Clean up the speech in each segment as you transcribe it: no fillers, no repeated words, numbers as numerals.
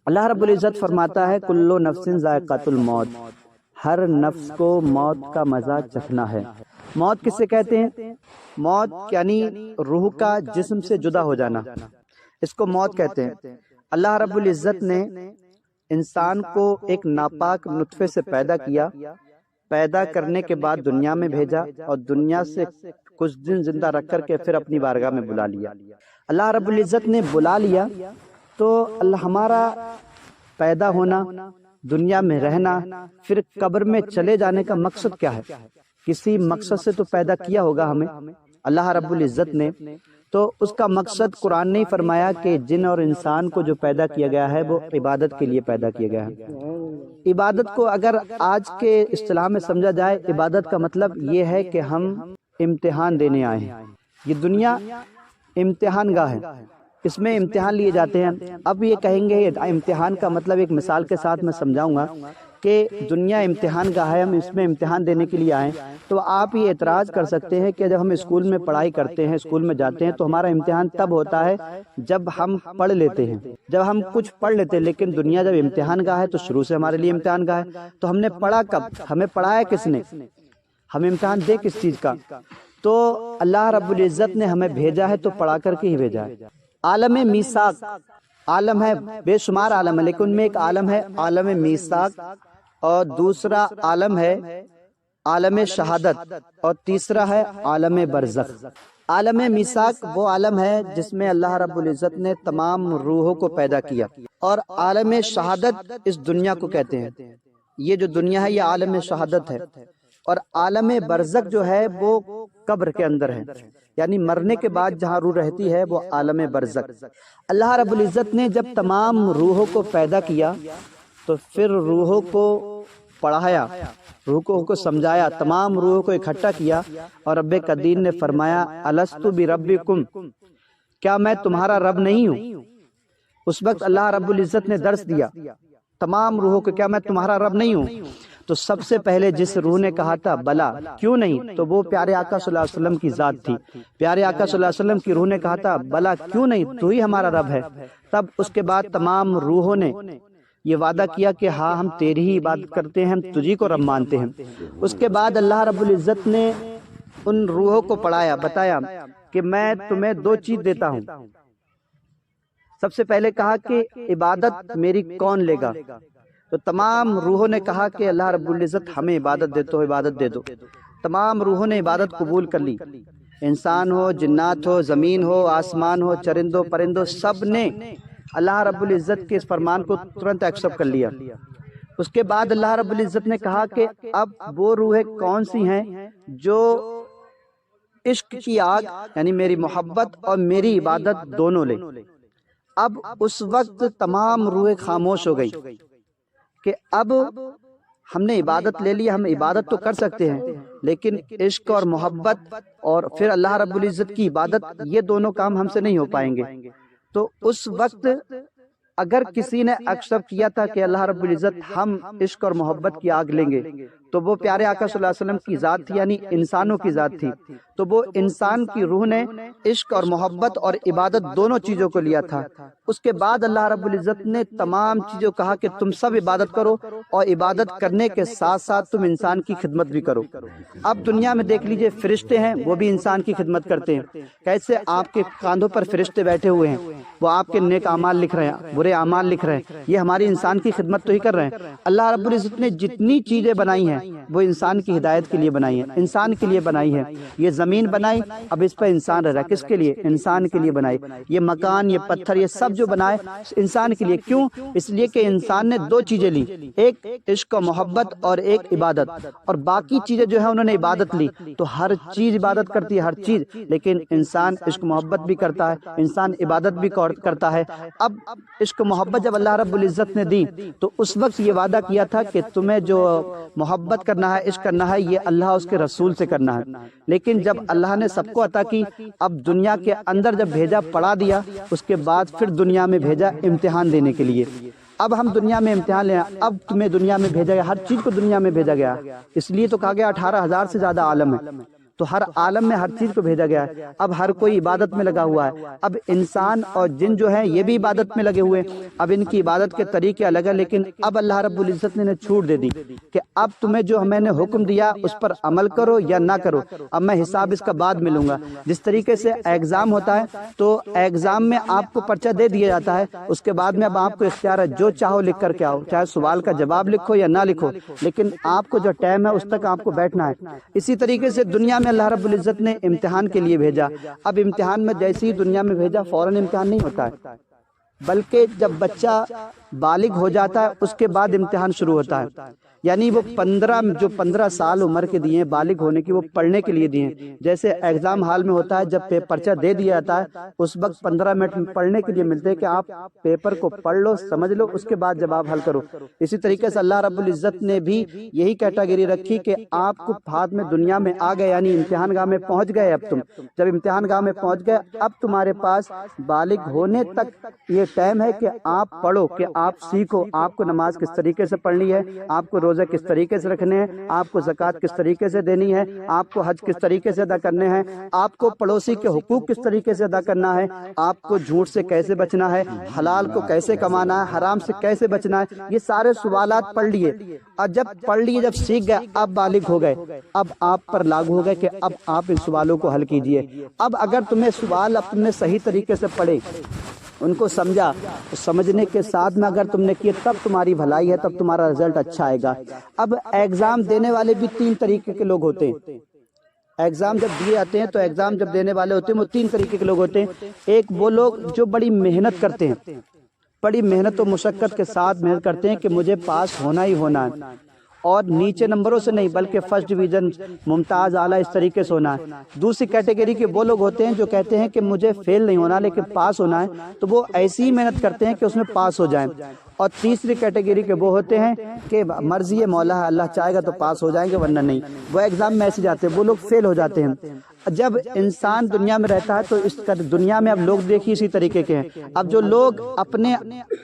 اللہ رب العزت فرماتا ہے کلو نفس ذائقۃ الموت، ہر نفس کو موت کا مزہ چکھنا ہے۔ موت کسے کہتے ہیں؟ موت یعنی روح کا جسم سے جدا ہو جانا، اس کو موت کہتے ہیں۔ اللہ رب العزت نے انسان کو ایک ناپاک نطفے سے پیدا کیا، پیدا کرنے کے بعد دنیا میں بھیجا اور دنیا سے کچھ دن زندہ رکھ کر کے پھر اپنی بارگاہ میں بلا لیا۔ اللہ رب العزت نے بلا لیا تو ہمارا پیدا ہونا، دنیا میں رہنا، پھر قبر میں چلے جانے کا مقصد کیا ہے؟ کسی مقصد سے تو پیدا کیا ہوگا ہمیں اللہ رب العزت نے، تو اس کا مقصد قرآن نے فرمایا کہ جن اور انسان کو جو پیدا کیا گیا ہے وہ عبادت کے لیے پیدا کیا گیا ہے۔ عبادت کو اگر آج کے اصطلاح میں سمجھا جائے، عبادت کا مطلب یہ ہے کہ ہم امتحان دینے آئے ہیں۔ یہ دنیا امتحان گاہ ہے، اس میں امتحان لیے جاتے ہیں۔ اب یہ کہیں گے امتحان کا مطلب ایک مثال کے ساتھ میں سمجھاؤں گا کہ دنیا امتحان گاہ ہے، ہم اس میں امتحان دینے کے لیے آئے، تو آپ یہ اعتراض کر سکتے ہیں کہ جب ہم اسکول میں پڑھائی کرتے ہیں، اسکول میں جاتے ہیں، تو ہمارا امتحان تب ہوتا ہے جب ہم پڑھ لیتے ہیں، جب ہم کچھ پڑھ لیتے ہیں۔ لیکن دنیا جب امتحان گاہ ہے تو شروع سے ہمارے لیے امتحان گاہ ہے۔ تو ہم نے پڑھا کب؟ ہمیں پڑھایا کس نے؟ ہم امتحان دے کس چیز کا؟ تو اللہ رب العزت نے ہمیں بھیجا ہے تو پڑھا کر کے ہی بھیجا ہے۔ عالم میثاق، عالم ہے، بے شمار عالم ہے، لیکن ان میں ایک عالم ہے عالم میثاق، اور دوسرا عالم ہے عالم شہادت، اور تیسرا ہے عالم برزخ۔ عالم میثاق وہ عالم ہے جس میں اللہ رب العزت نے تمام روحوں کو پیدا کیا، اور عالم شہادت اس دنیا کو کہتے ہیں۔ یہ جو دنیا ہے یہ عالم شہادت ہے، اور عالم برزخ جو ہے وہ قبر کے اندر ہے، یعنی مرنے کے بعد جہاں روح رہتی ہے وہ عالم برزخ۔ اللہ رب العزت نے جب تمام روحوں کو پیدا کیا تو پھر روحوں کو پڑھایا، روحوں کو سمجھایا، تمام روحوں کو اکٹھا کیا، اور رب قدیر نے فرمایا الست بربکم، کیا میں تمہارا رب نہیں ہوں؟ اس وقت اللہ رب العزت نے درس دیا تمام روحوں کو، کیا میں تمہارا رب نہیں ہوں؟ تو سب سے پہلے جس روح نے کہا تھا بلا، کیوں نہیں، تو وہ پیارے آقا صلی اللہ علیہ وسلم کی ذات تھی۔ پیارے آقا صلی اللہ علیہ وسلم کی روح نے کہا تھا بلا، کیوں نہیں، تو ہی ہمارا رب ہے۔ تب اس کے بعد تمام روحوں نے یہ وعدہ کیا کہ ہاں ہم تیری ہی عبادت کرتے ہیں، ہم تجھی کو رب مانتے ہیں۔ اس کے بعد اللہ رب العزت نے ان روحوں کو پڑھایا، بتایا کہ میں تمہیں دو چیز دیتا ہوں۔ سب سے پہلے کہا کہ عبادت میری کون لے گا؟ تو تمام روحوں نے کہا کہ اللہ رب العزت ہمیں عبادت دے تو عبادت دے دو۔ تمام روحوں نے عبادت قبول کر لی، انسان ہو، جنات ہو، زمین ہو، آسمان ہو، چرندوں پرندوں، سب نے اللہ رب العزت کے اس فرمان کو ترنت ایکسپٹ کر لیا۔ اس کے بعد اللہ رب العزت نے کہا کہ اب وہ روحیں کون سی ہیں جو عشق کی آگ یعنی میری محبت اور میری عبادت دونوں لے۔ اب اس وقت تمام روحیں خاموش ہو گئی کہ اب ہم نے عبادت لے لی، ہم عبادت تو کر سکتے ہیں لیکن عشق اور محبت اور پھر اللہ رب العزت کی عبادت، یہ دونوں کام ہم سے نہیں ہو پائیں گے۔ تو اس وقت اگر کسی نے ایکسپٹ کیا تھا کہ اللہ رب العزت ہم عشق اور محبت کی آگ لیں گے، تو وہ پیارے آقا صلی اللہ علیہ وسلم کی ذات تھی، یعنی انسانوں کی ذات تھی۔ تو وہ انسان کی روح نے عشق اور محبت اور عبادت دونوں چیزوں کو لیا تھا۔ اس کے بعد اللہ رب العزت نے تمام چیزوں کہا کہ تم سب عبادت کرو، اور عبادت کرنے کے ساتھ ساتھ تم انسان کی خدمت بھی کرو۔ اب دنیا میں دیکھ لیجئے فرشتے ہیں، وہ بھی انسان کی خدمت کرتے ہیں۔ کیسے؟ آپ کے کاندھوں پر فرشتے بیٹھے ہوئے ہیں، وہ آپ کے نیک اعمال لکھ رہے ہیں، برے اعمال لکھ رہے ہیں، یہ ہماری انسان کی خدمت تو ہی کر رہے ہیں۔ اللہ رب العزت نے جتنی چیزیں بنائی ہیں وہ انسان کی ہدایت کے لیے بنائی ہیں، انسان کے لیے بنائی ہے۔ یہ زمین بنائی، اب اس پر انسان رہ رہا ہے، کس کے لیے؟ انسان کے لیے بنائی۔ یہ مکان، یہ پتھر، یہ سب جو بنائے انسان کے لیے۔ کیوں؟ اس لیے کہ انسان نے دو چیزیں لی، ایک عشق و محبت اور ایک عبادت، اور باقی چیزیں جو ہیں انہوں نے عبادت لی۔ تو ہر چیز عبادت کرتی ہے، ہر چیز، لیکن انسان عشق و محبت بھی کرتا ہے، انسان عبادت بھی کرتا ہے۔ اب عشق و محبت جب اللہ رب العزت نے دی تو اس وقت یہ وعدہ کیا تھا کہ تمہیں جو محبت کرنا ہے، عشق کرنا ہے، یہ اللہ اس کے رسول سے کرنا ہے۔ لیکن جب اللہ نے سب کو عطا کی، اب دنیا کے اندر جب بھیجا، پڑھا دیا، اس کے بعد پھر دنیا میں بھیجا امتحان دینے کے لیے۔ اب ہم دنیا میں امتحان لیں، اب تمہیں دنیا میں بھیجا گیا، ہر چیز کو دنیا میں بھیجا گیا۔ اس لیے تو کہا گیا 18,000 سے زیادہ عالم ہے۔ تو ہر عالم میں ہر چیز کو بھیجا گیا ہے. اب ہر کوئی عبادت میں لگا ہوا ہے. اب انسان اور جن جو ہیں یہ بھی عبادت میں لگے ہوئے ہیں. اب ان کی عبادت کے طریقے الگ ہیں، لیکن اب اللہ رب العزت نے چھوٹ دے دی کہ اب تمہیں جو میں نے حکم دیا اس پر عمل کرو یا نہ کرو، اب میں حساب اس کا بعد ملوں گا. جس طریقے سے ایگزام ہوتا ہے تو ایگزام میں آپ کو پرچہ دے دیا جاتا ہے، اس کے بعد میں اب آپ کو اختیار ہے جو چاہو لکھ کر کے آؤ، چاہے سوال کا جواب لکھو یا نہ لکھو، لیکن آپ کو جو ٹائم ہے اس تک آپ کو بیٹھنا ہے. اسی طریقے سے دنیا میں اللہ رب العزت نے امتحان کے لیے بھیجا. اب امتحان میں جیسے ہی دنیا میں بھیجا فوراً امتحان نہیں ہوتا ہے، بلکہ جب بچہ بالغ ہو جاتا ہے اس کے بعد امتحان شروع ہوتا ہے. یعنی وہ 15 سال عمر کے دیے ہیں بالغ ہونے کی، وہ پڑھنے کے لیے دیے ہیں. جیسے ایگزام ہال میں ہوتا ہے جب پرچہ دے دیا جاتا ہے اس وقت 15 منٹ پڑھنے کے لیے ملتے ہیں کہ آپ پیپر کو پڑھ لو، سمجھ لو، اس کے بعد جب آپ حل کرو. اسی طریقے سے اللہ رب العزت نے بھی یہی کیٹیگری رکھی کہ آپ کو ہاتھ میں دنیا میں آ گئے، یعنی امتحان گاہ میں پہنچ گئے. اب تم جب امتحان گاہ میں پہنچ گئے اب تمہارے پاس بالغ ہونے تک یہ ٹائم ہے کہ آپ پڑھو، کہ آپ سیکھو آپ کو نماز کس طریقے سے پڑھنی ہے، آپ کو روزے کس طریقے سے رکھنے ہیں، آپ کو زکوٰۃ کس طریقے سے دینی ہے، آپ کو حج کس طریقے سے ادا کرنے ہیں، آپ کو پڑوسی کے حقوق کس طریقے سے ادا کرنا ہے، آپ کو جھوٹ سے کیسے بچنا ہے، حلال کو کیسے کمانا ہے، حرام سے کیسے بچنا ہے. یہ سارے سوالات پڑھ لیے، اور جب پڑھ لیے، جب سیکھ گئے، اب بالغ ہو گئے، اب آپ پر لاگو ہو گئے کہ اب آپ ان سوالوں کو حل کیجئے. اب اگر تمہیں سوال اب تم نے صحیح طریقے سے پڑھے، ان کو سمجھا، سمجھنے کے ساتھ میں اگر تم نے کیے تب تمہاری بھلائی ہے، تب تمہارا رزلٹ اچھا آئے گا. اب ایگزام دینے والے بھی 3 طریقے کے لوگ ہوتے ہیں. ایگزام جب دیے جاتے ہیں تو ایگزام جب دینے والے ہوتے ہیں وہ 3 طریقے کے لوگ ہوتے ہیں. ایک وہ لوگ جو بڑی محنت کرتے ہیں، بڑی محنت و مشقت کے ساتھ محنت کرتے ہیں کہ مجھے پاس ہونا ہی ہونا ہے، اور نیچے نمبروں سے نہیں بلکہ فرسٹ ڈویژن، ممتاز، اعلیٰ، اس طریقے سے ہونا ہے. دوسری کیٹیگری کے وہ لوگ ہوتے ہیں جو کہتے ہیں کہ مجھے فیل نہیں ہونا لیکن پاس ہونا ہے، تو وہ ایسی ہی محنت کرتے ہیں کہ اس میں پاس ہو جائیں. اور تیسری کیٹیگری کے وہ ہوتے ہیں کہ مرضی مولا ہے، اللہ چاہے گا تو پاس ہو جائیں گے ورنہ نہیں. وہ ایگزام میں ایسے جاتے ہیں، وہ لوگ فیل ہو جاتے ہیں. جب انسان دنیا میں رہتا ہے تو اس کا دنیا میں اب لوگ دیکھیے اسی طریقے کے ہیں. اب جو لوگ اپنے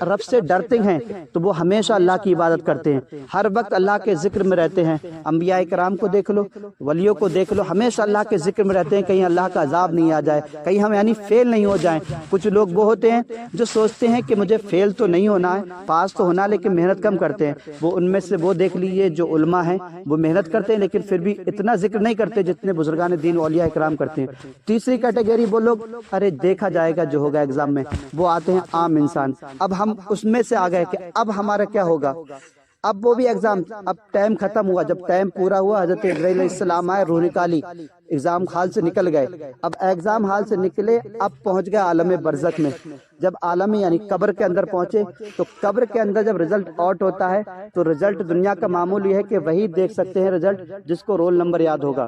رب سے ڈرتے ہیں تو وہ ہمیشہ اللہ کی عبادت کرتے ہیں، ہر وقت اللہ کے ذکر میں رہتے ہیں. انبیاء کرام کو دیکھ لو، ولیوں کو دیکھ لو، ہمیشہ اللہ کے ذکر میں رہتے ہیں، کہیں اللہ کا عذاب نہیں آ جائے، کہیں ہم یعنی فیل نہیں ہو جائیں. کچھ لوگ وہ ہوتے ہیں جو سوچتے ہیں کہ مجھے فیل تو نہیں ہونا ہے، پاس تو ہونا، لیکن محنت کم کرتے ہیں. وہ ان میں سے وہ دیکھ لیجیے جو علماء ہیں، وہ محنت کرتے ہیں لیکن پھر بھی اتنا ذکر نہیں کرتے جتنے بزرگان دین اولیاء کرام کرتے ہیں. تیسری کیٹیگری وہ لوگ ارے دیکھا جائے گا جو ہوگا ایگزام میں، وہ آتے ہیں عام انسان. اب ہم اس میں سے آ گئے کہ اب ہمارا کیا ہوگا. اب وہ بھی ایگزام، اب ٹائم ختم ہوا، جب ٹائم پورا ہوا حضرت جبرائیل علیہ السلام آئے، روح نکالی، ایگزام ہال سے نکل گئے. اب ایگزام ہال سے نکلے، اب پہنچ گئے عالم برزخ میں. جب عالم یعنی قبر کے اندر پہنچے تو قبر کے اندر جب رزلٹ آؤٹ ہوتا ہے تو رزلٹ دنیا کا معمول یہ ہے کہ وہی دیکھ سکتے ہیں رزلٹ جس کو رول نمبر یاد ہوگا،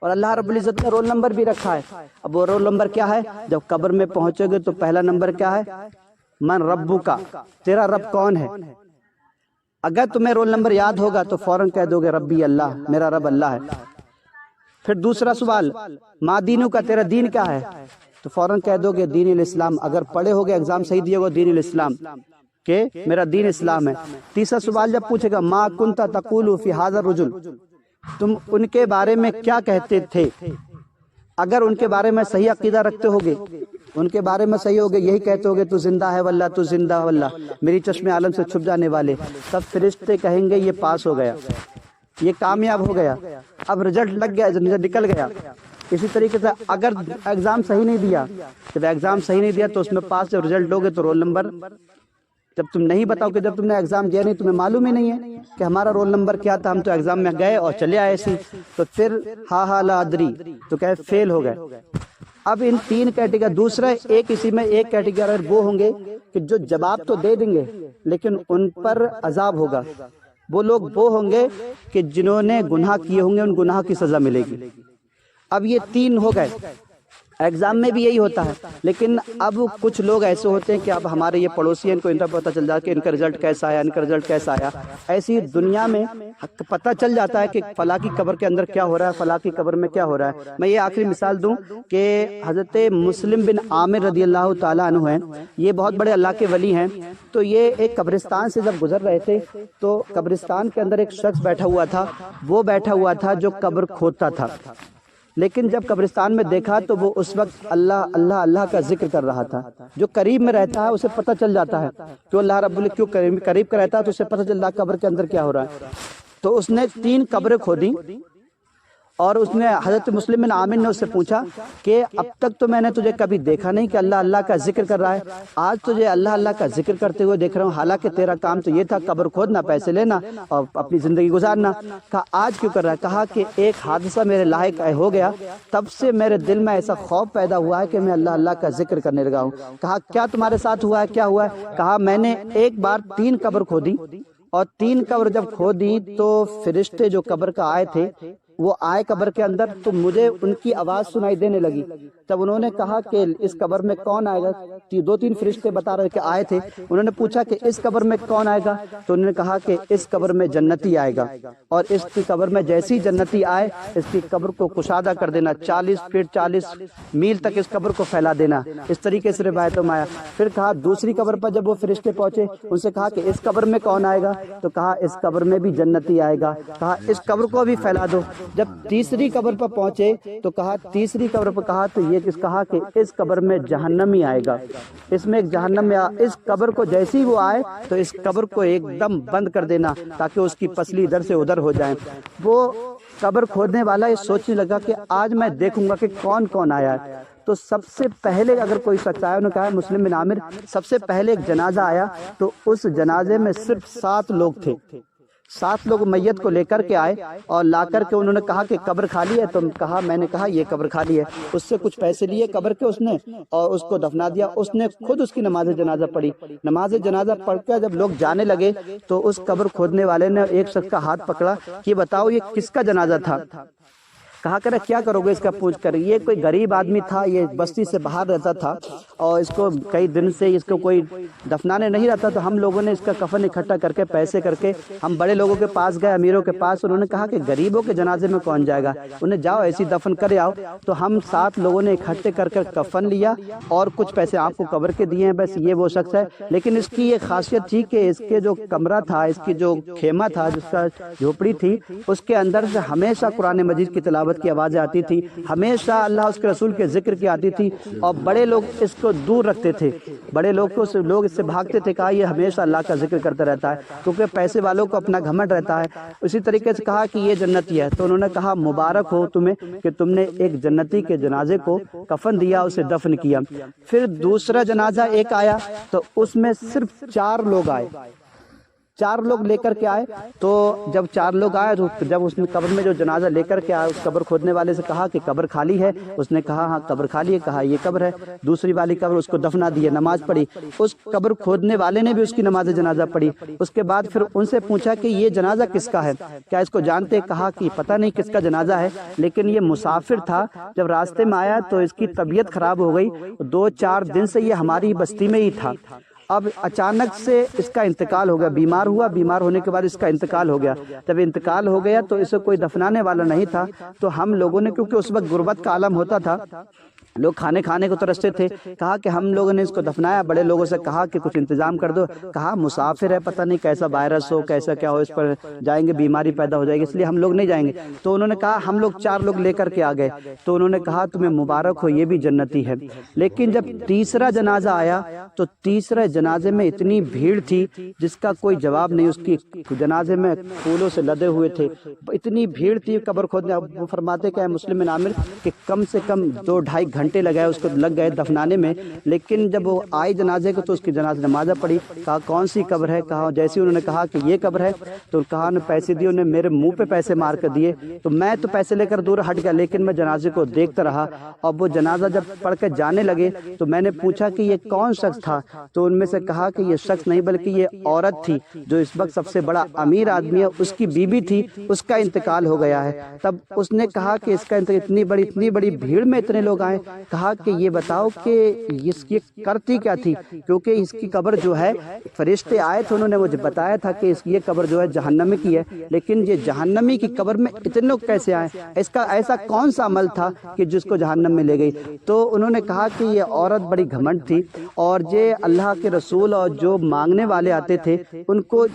اور اللہ رب العزت نے رول نمبر بھی رکھا ہے. اب وہ رول نمبر کیا ہے؟ جب قبر میں پہنچو گے تو پہلا نمبر کیا ہے؟ من ربو کا، تیرا رب کون ہے. اگر تمہیں رول نمبر یاد ہوگا تو فوراً کہہ دو گے ربی اللہ، میرا رب اللہ ہے. پھر دوسرا سوال، ما دینو کا، تیرا دین کیا ہے، تو فوراً کہہ دو گے دین الاسلام. اگر پڑھے ہوگے ایگزام صحیح دیے ہوگا دین الاسلام کہ میرا دین اسلام ہے. تیسرا سوال جب پوچھے گا ما کنت تقول فی ھذا الرجل، تم ان کے بارے میں کیا کہتے تھے. اگر ان کے بارے میں صحیح عقیدہ رکھتے ہوگے، ان کے بارے میں صحیح ہوگے، یہی کہتے ہوگے تو زندہ ہے واللہ، تو زندہ واللہ، میری چشم عالم سے چھپ جانے والے، تب فرشتے کہیں گے یہ پاس ہو گیا، یہ کامیاب ہو گیا، اب رزلٹ لگ گیا، نکل گیا. اسی طریقے سے اگر ایگزام صحیح نہیں دیا، جب ایگزام صحیح نہیں دیا تو اس میں پاس جب رزلٹ لوگے تو رول نمبر، جب تم نہیں بتاؤ کہ جب تم نے ایگزام دیا نہیں، تمہیں معلوم ہی نہیں ہے کہ ہمارا رول نمبر کیا تھا، ہم تو ایگزام میں گئے اور چلے آئے ایسے، تو پھر ہا لا ادری، تو کہ فیل ہو گئے. اب ان 3 کیٹیگری، دوسرا ایک اسی میں ایک کیٹیگری وہ ہوں گے کہ جو جواب تو دے دیں گے لیکن ان پر عذاب ہوگا. وہ لوگ وہ ہوں گے کہ جنہوں نے گناہ کیے ہوں گے، ان گناہ کی سزا ملے گی. اب یہ 3 ہو گئے. ایگزام میں بھی یہی ہوتا ہے، لیکن اب کچھ لوگ ایسے ہوتے ہیں کہ اب ہمارے یہ پڑوسی ہیں، ان کو ان کا پتہ چل جاتا ہے کہ ان کا رزلٹ کیسا آیا، ان کا رزلٹ کیسا آیا. ایسی دنیا میں پتہ چل جاتا ہے کہ فلاں کی قبر کے اندر کیا ہو رہا ہے، فلاں کی قبر میں کیا ہو رہا ہے. میں یہ آخری مثال دوں کہ حضرت مسلم بن عامر رضی اللہ تعالیٰ عنہ ہیں، یہ بہت بڑے اللہ کے ولی ہیں. تو یہ ایک قبرستان سے جب گزر رہے تھے تو قبرستان کے اندر ایک شخص بیٹھا ہوا تھا، وہ بیٹھا ہوا تھا جو قبر کھودتا تھا، لیکن جب قبرستان میں دیکھا تو وہ اس وقت اللہ اللہ اللہ کا ذکر کر رہا تھا۔ جو قریب میں رہتا ہے اسے پتہ چل جاتا ہے کہ اللہ رب العزت کیوں قریب کا رہتا ہے، تو اسے پتہ چل رہا ہے قبر کے اندر کیا ہو رہا ہے۔ تو اس نے 3 قبریں کھودی اور اس نے حضرت مسلم بن عامر نے اس سے پوچھا کہ اب تک تو میں نے تجھے کبھی دیکھا نہیں کہ اللہ اللہ کا ذکر کر رہا ہے، آج تجھے اللہ اللہ کا ذکر کرتے ہوئے دیکھ رہا ہوں، حالانکہ تیرا کام تو یہ تھا قبر کھودنا، پیسے لینا اور اپنی زندگی گزارنا۔ کہا آج کیوں کر رہا ہے؟ کہا کہ ایک حادثہ میرے لاحق ہو گیا، تب سے میرے دل میں ایسا خوف پیدا ہوا ہے کہ میں اللہ اللہ کا ذکر کرنے لگا ہوں۔ کہا کیا تمہارے ساتھ ہوا ہے؟ کیا ہوا ہے؟ کہا میں نے ایک بار 3 قبر کھودی، اور 3 قبر جب کھودی تو فرشتے جو قبر کا آئے تھے وہ آئے قبر کے اندر، تو مجھے ان کی آواز سنائی دینے لگی۔ جب انہوں نے کہا کہ اس قبر میں کون آئے گا، 2-3 فرشتے بتا رہے کہ آئے تھے، انہوں نے پوچھا کہ اس قبر میں کون آئے گا، تو انہوں نے کہا کہ اس قبر میں جنتی آئے گا، اور اس کی قبر میں جیسی جنتی آئے اس کی قبر کو کشادہ کر دینا، 40 فٹ 40 میل تک اس قبر کو پھیلا دینا۔ اس طریقے سے روایتوں میں آیا۔ پھر کہا دوسری قبر پر جب وہ فرشتے پہنچے ان سے کہا کہ اس قبر میں کون آئے گا، تو کہا اس قبر میں بھی جنتی آئے گا، کہا اس قبر کو بھی پھیلا دو۔ جب تیسری قبر پر پہنچے تو کہا تیسری قبر پر کہا تو یہ کہا کہ اس قبر میں جہنمی آئے گا، اس میں ایک جہنم میں اس قبر کو جیسی وہ آئے تو اس قبر کو ایک دم بند کر دینا تاکہ اس کی پسلی ادھر سے ادھر ہو جائیں۔ وہ قبر کھودنے والا یہ سوچنے لگا کہ آج میں دیکھوں گا کہ کون کون آیا ہے۔ تو سب سے پہلے اگر کوئی شخص آیا، انہوں نے کہا مسلم بن عامر، سب سے پہلے ایک جنازہ آیا تو اس جنازے میں صرف 7 لوگ تھے، 7 لوگ میت کو لے کر کے آئے اور لا کر کے انہوں نے کہا کہ قبر خالی ہے، تو کہا میں نے کہا یہ قبر خالی ہے۔ اس سے کچھ پیسے لیے قبر کے اس نے اور اس کو دفنا دیا۔ اس نے خود اس کی نماز جنازہ پڑھی۔ نماز جنازہ پڑھ کر جب لوگ جانے لگے تو اس قبر کھودنے والے نے ایک شخص کا ہاتھ پکڑا کہ بتاؤ یہ کس کا جنازہ تھا؟ کہا کرے کیا کرو گے اس کا پوچھ کر؟ یہ کوئی غریب آدمی تھا، یہ بستی سے باہر رہتا تھا اور اس کو کئی دن سے اس کو کوئی دفنانے نہیں رہتا، تو ہم لوگوں نے اس کا کفن اکٹھا کر کے پیسے کر کے ہم بڑے لوگوں کے پاس گئے، امیروں کے پاس، انہوں نے کہا کہ غریبوں کے جنازے میں کون جائے گا، انہیں جاؤ ایسی دفن کرے آؤ۔ تو ہم 7 لوگوں نے اکٹھے کر کر کفن لیا اور کچھ پیسے آپ کو قبر کے دیے ہیں، بس یہ وہ شخص ہے۔ لیکن اس کی یہ خاصیت تھی کہ اس کے جو کمرہ تھا، اس کی جو خیمہ تھا، جس کا جھوپڑی تھی، اس کے اندر سے ہمیشہ قرآن مجید کی تلاوت کی آوازیں آتی تھی، ہمیشہ اللہ اس کے رسول کے ذکر کی آتی تھی، اور بڑے لوگ اس کو دور رکھتے تھے، بڑے لوگ اس سے بھاگتے تھے، کہا یہ ہمیشہ اللہ کا ذکر کرتا رہتا ہے، کیونکہ پیسے والوں کو اپنا گھمنڈ رہتا ہے۔ اسی طریقے سے کہا کہ یہ جنتی ہے، تو انہوں نے کہا مبارک ہو تمہیں کہ تم نے ایک جنتی کے جنازے کو کفن دیا، اسے دفن کیا۔ پھر دوسرا جنازہ ایک آیا تو اس میں صرف 4 لوگ آئے، 4 لوگ لے کر کے آئے۔ تو جب 4 لوگ آئے تو جب اس نے قبر میں جو جنازہ لے کر کے آیا، اس قبر کھودنے والے سے کہا کہ قبر خالی ہے، اس نے کہا ہاں قبر خالی ہے، کہا یہ قبر ہے، دوسری والی قبر، اس کو دفنا دیے، نماز پڑھی، اس قبر کھودنے والے نے بھی اس کی نماز جنازہ پڑھی۔ اس کے بعد پھر ان سے پوچھا کہ یہ جنازہ کس کا ہے، کیا اس کو جانتے؟ کہا کہ پتہ نہیں کس کا جنازہ ہے، لیکن یہ مسافر تھا، جب راستے میں آیا تو اس کی طبیعت خراب ہو گئی، 2-4 دن سے یہ ہماری بستی میں ہی تھا، اب اچانک سے اس کا انتقال ہو گیا، بیمار ہوا، بیمار ہونے کے بعد اس کا انتقال ہو گیا۔ جب انتقال ہو گیا تو اسے کوئی دفنانے والا نہیں تھا، تو ہم لوگوں نے، کیونکہ اس وقت غربت کا عالم ہوتا تھا، لوگ کھانے کو ترستے تھے، کہا کہ ہم لوگوں نے اس کو دفنایا، بڑے لوگوں سے کہا کہ کچھ انتظام کر دو، کہا مسافر ہے، پتہ نہیں کیسا وائرس ہو، کیسا کیا ہو، اس پر جائیں گے بیماری پیدا ہو جائے گی، اس لیے ہم لوگ نہیں جائیں گے۔ تو انہوں نے کہا ہم لوگ 4 لوگ لے کر کے آ گئے، تو انہوں نے کہا تمہیں مبارک ہو، یہ بھی جنتی ہے۔ لیکن جب تیسرا جنازہ آیا تو تیسرے جنازے میں اتنی بھیڑ تھی جس کا کوئی جواب نہیں، اس کی جنازے میں پھولوں سے لدے ہوئے تھے، اتنی بھیڑ تھی قبر کھودنے۔ وہ فرماتے کہ مسلم بن عامر کہ کم سے کم 2-2.5 گھنٹے لگائے، اس کو لگ گئے دفنانے میں۔ لیکن جب وہ آئی جنازے کو تو اس کی جنازہ نماز پڑھی، کہا کون سی قبر ہے، کہا جیسے انہوں نے کہا کہ یہ قبر ہے، تو کہا نے پیسے دیے، انہیں میرے منہ پہ پیسے مار کر دیے، تو میں تو پیسے لے کر دور ہٹ گیا، لیکن میں جنازے کو دیکھتا رہا۔ اور وہ جنازہ جب پڑھ کے جانے لگے تو میں نے پوچھا کہ یہ کون شخص تھا، تو ان میں سے کہا کہ یہ شخص نہیں بلکہ یہ عورت تھی جو اس وقت سب سے بڑا امیر آدمی ہے، اس کی بیوی تھی، اس کا انتقال ہو گیا ہے۔ تب اس نے کہا کہ اس کا اتنی بڑی بھیڑ میں اتنے لوگ آئے، کہا کہ یہ بتاؤ کہ اس کی کرتی کیا تھی، کیونکہ اس کی قبر جو ہے فرشتے آئے تھے، انہوں نے مجھے بتایا تھا کہ یہ قبر جو ہے جہنمی کی ہے، لیکن یہ جہنمی کی قبر میں اتنے لوگ کیسے آئے، اس کا ایسا کون سا عمل تھا کہ جس کو جہنم میں لے گئی؟ تو انہوں نے کہا کہ یہ عورت بڑی گھمنڈ تھی، اور یہ اللہ کے رسول اور جو مانگنے والے آتے تھے ان کو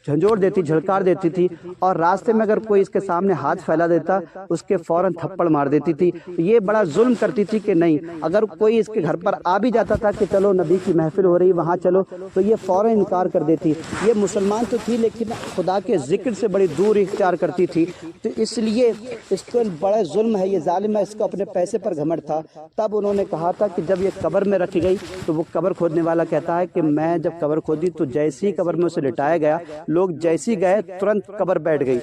جھنجھوڑ دیتی، جھلکار دیتی تھی، اور راستے میں اگر کوئی اس کے سامنے ہاتھ پھیلا دیتا اس کے فوراً تھپڑ مار دیتی تھی۔ یہ بڑا ظلم کرتی تھی کہ نہیں، اگر کوئی اس کے گھر پر آ بھی جاتا تھا کہ چلو نبی کی محفل ہو رہی وہاں چلو، تو یہ فوراً انکار کر دیتی۔ یہ مسلمان تو تھی لیکن خدا کے ذکر سے بڑی دور اختیار کرتی تھی، تو اس لیے اس کو بڑا ظلم ہے، یہ ظالم ہے، اس کو اپنے پیسے پر گھمنڈ تھا۔ تب انہوں نے کہا تھا کہ جب یہ قبر میں رکھی گئی تو وہ قبر کھودنے والا کہتا ہے کہ میں جب قبر کھودی تو جیسی قبر میں اسے لٹایا گیا، لوگ جیسی گئے ترنت قبر بیٹھ گئی،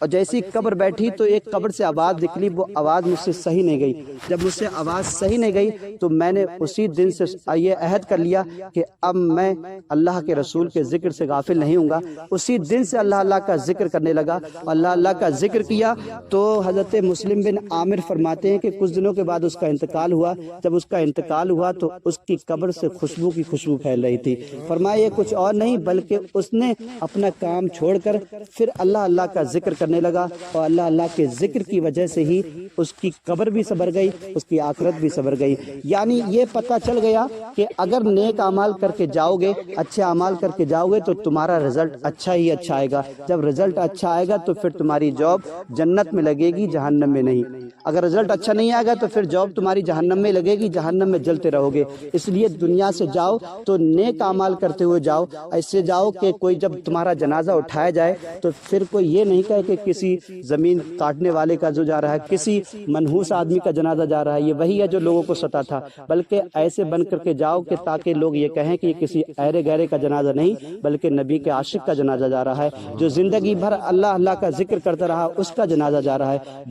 اور جیسی قبر بیٹھی تو ایک قبر سے آواز نکلی، وہ آواز مجھ سے صحیح نہیں گئی۔ جب مجھ سے آواز صحیح نہیں گئی تو میں نے اسی دن سے یہ عہد کر لیا کہ اب میں اللہ کے رسول کے ذکر سے غافل نہیں ہوں گا۔ اسی دن سے اللہ اللہ کا ذکر کرنے لگا، اللہ اللہ کا ذکر کیا۔ تو حضرت مسلم بن عامر فرماتے ہیں کہ کچھ دنوں کے بعد اس کا انتقال ہوا۔ جب اس کا انتقال ہوا تو اس کی قبر سے خوشبو کی خوشبو پھیل رہی تھی۔ فرمایا یہ کچھ اور نہیں بلکہ اس نے اپنا کام چھوڑ کر پھر اللہ اللہ کا ذکر کرنے لگا، اور اللہ اللہ کے ذکر کی وجہ سے ہی اس کی قبر بھی سنور گئی، اس کی آخرت بھی سنور گئی۔ یعنی یہ پتہ چل گیا کہ اگر نیک اعمال کر کے جاؤ گے، اچھے اعمال کر کے جاؤ گے تو تمہارا رزلٹ اچھا ہی اچھا آئے گا۔ جب رزلٹ اچھا آئے گا تو پھر تمہاری جاب جنت میں لگے گی، جہنم میں نہیں۔ اگر رزلٹ اچھا نہیں آئے گا تو پھر جاب تمہاری جہنم میں لگے گی، جہنم میں جلتے رہو گے۔ اس لیے دنیا سے جاؤ تو نیک اعمال کرتے ہوئے جاؤ، ایسے جاؤ کہ کوئی جب تمہارا جنازہ اٹھایا جائے تو پھر کوئی یہ نہیں کہے کہ کسی زمین کاٹنے والے کا جو جا رہا ہے، کسی منحوس آدمی کا جنازہ جا رہا ہے، یہ وہی ہے جو لوگوں کو ستا تھا، بلکہ ایسے بن کر کے جاؤ کہ تاکہ لوگ یہ کہیں کہ یہ کسی ایرے گہرے کا جنازہ نہیں بلکہ نبی کے عاشق کا جنازہ جا رہا ہے، جو زندگی بھر اللہ اللہ کا ذکر کرتا رہا، اس کا جنازہ جا رہا ہے۔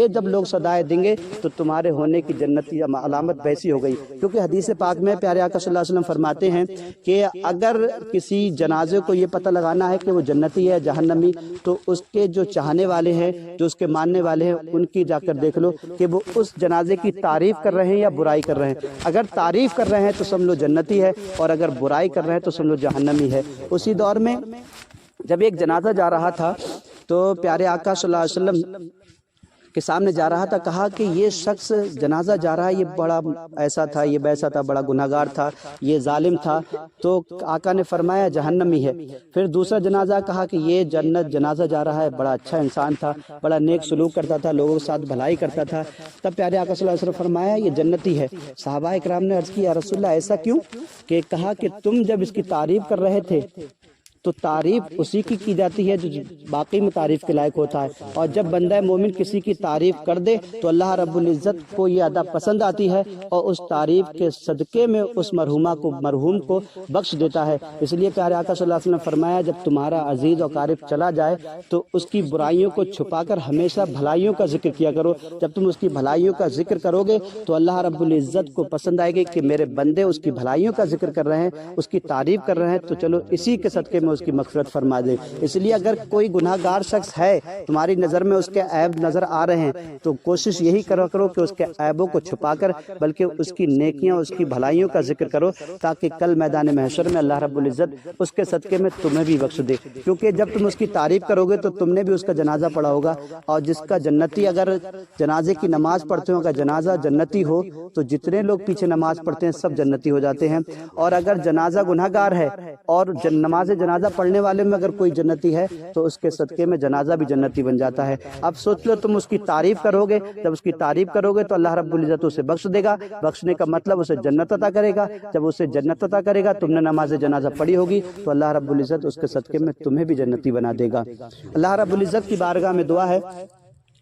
جب لوگ صدائے دیں گے تو تمہارے ہونے کی جنتی علامت ویسی ہو گئی، کیونکہ حدیث پاک میں پیارے آقا صلی اللہ علیہ وسلم فرماتے ہیں کہ اگر کسی جنازے کو یہ پتہ لگانا ہے کہ وہ جنتی ہے جہنمی، تو اس کے جو چاہنے والے ہیں، جو اس کے ماننے والے ہیں، ان کی جا کر دیکھ لو کہ وہ اس جنازے کی تعریف کر رہے ہیں یا برائی کر رہے ہیں۔ اگر تعریف کر رہے ہیں تو سمجھ لو جنتی ہے، اور اگر برائی کر رہے ہیں تو سمجھ لو جہنمی ہے۔ اسی دور میں جب ایک جنازہ جا رہا تھا تو پیارے آقا صلی اللہ علیہ وسلم کے سامنے جا رہا تھا، کہا کہ یہ شخص جنازہ جا رہا ہے، یہ بڑا ایسا تھا، یہ ویسا تھا، بڑا گناہگار تھا، یہ ظالم تھا۔ تو آقا نے فرمایا جہنمی ہے۔ پھر دوسرا جنازہ کہا کہ یہ جنازہ جا رہا ہے، بڑا اچھا انسان تھا، بڑا نیک سلوک کرتا تھا، لوگوں کے ساتھ بھلائی کرتا تھا۔ تب پیارے آقا صلی اللہ علیہ وسلم فرمایا یہ جنتی ہے۔ صحابہ اکرام نے عرض کی یا رسول اللہ ایسا کیوں؟ کہ کہا کہ تم جب اس کی تعریف کر رہے تھے تو تعریف اسی کی جاتی ہے جو باقی میں تعریف کے لائق ہوتا ہے، اور جب بندہ مومن کسی کی تعریف کر دے تو اللہ رب العزت کو یہ ادا پسند آتی ہے، اور اس تعریف کے صدقے میں اس مرحوم کو بخش دیتا ہے۔ اس لیے پیارے آقا صلی اللہ علیہ وسلم فرمایا جب تمہارا عزیز و قارب چلا جائے تو اس کی برائیوں کو چھپا کر ہمیشہ بھلائیوں کا ذکر کیا کرو۔ جب تم اس کی بھلائیوں کا ذکر کرو گے تو اللہ رب العزت کو پسند آئے گی کہ میرے بندے اس کی بھلائیوں کا ذکر کر رہے ہیں، اس کی تعریف کر رہے ہیں، تو چلو اسی کے صدقے میں اس کی مغفرت فرما دے۔ اس لیے اگر کوئی گناہ گار شخص ہے، تمہاری نظر میں اس کے عیب نظر آ رہے ہیں، تو کوشش یہی کرو کہ اس کے عیبوں کو چھپا کر بلکہ اس کی نیکیاں، اس کی بھلائیوں کا ذکر کرو، تاکہ کل میدان محشر میں اللہ رب العزت اس کے صدقے میں تمہیں بھی بخش دے۔ کیونکہ جب تم اس کی تعریف کرو گے تو تم نے بھی اس کا جنازہ پڑھا ہوگا، اور جس کا جنتی اگر جنازے کی نماز پڑھتے ہو، اگر جنازہ جنتی ہو تو جتنے لوگ پیچھے نماز پڑھتے ہیں سب جنتی ہو جاتے ہیں، اور اگر جنازہ گناہ گار ہے اور نماز جنازہ پڑھنے والے میں اگر کوئی جنتی ہے تو اس کے صدقے میں جنازہ بھی جنتی بن جاتا ہے۔ اب سوچ لو تم اس کی تعریف کرو گے، جب اس کی تعریف کرو گے تو اللہ رب العزت اسے بخش دے گا۔ بخشنے کا مطلب اسے جنت عطا کرے گا۔ جب اسے جنت عطا کرے گا، تم نے نماز جنازہ پڑھی ہوگی تو اللہ رب العزت اس کے صدقے میں تمہیں بھی جنتی بنا دے گا۔ اللہ رب العزت کی بارگاہ میں دعا ہے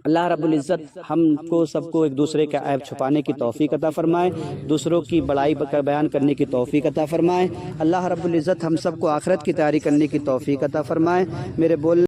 اللہ رب العزت ہم کو سب کو ایک دوسرے کا عیب چھپانے کی توفیق عطا فرمائے، دوسروں کی بڑائی بیان کرنے کی توفیق عطا فرمائے۔ اللہ رب العزت ہم سب کو آخرت کی تیاری کرنے کی توفیق عطا فرمائے۔ میرے بول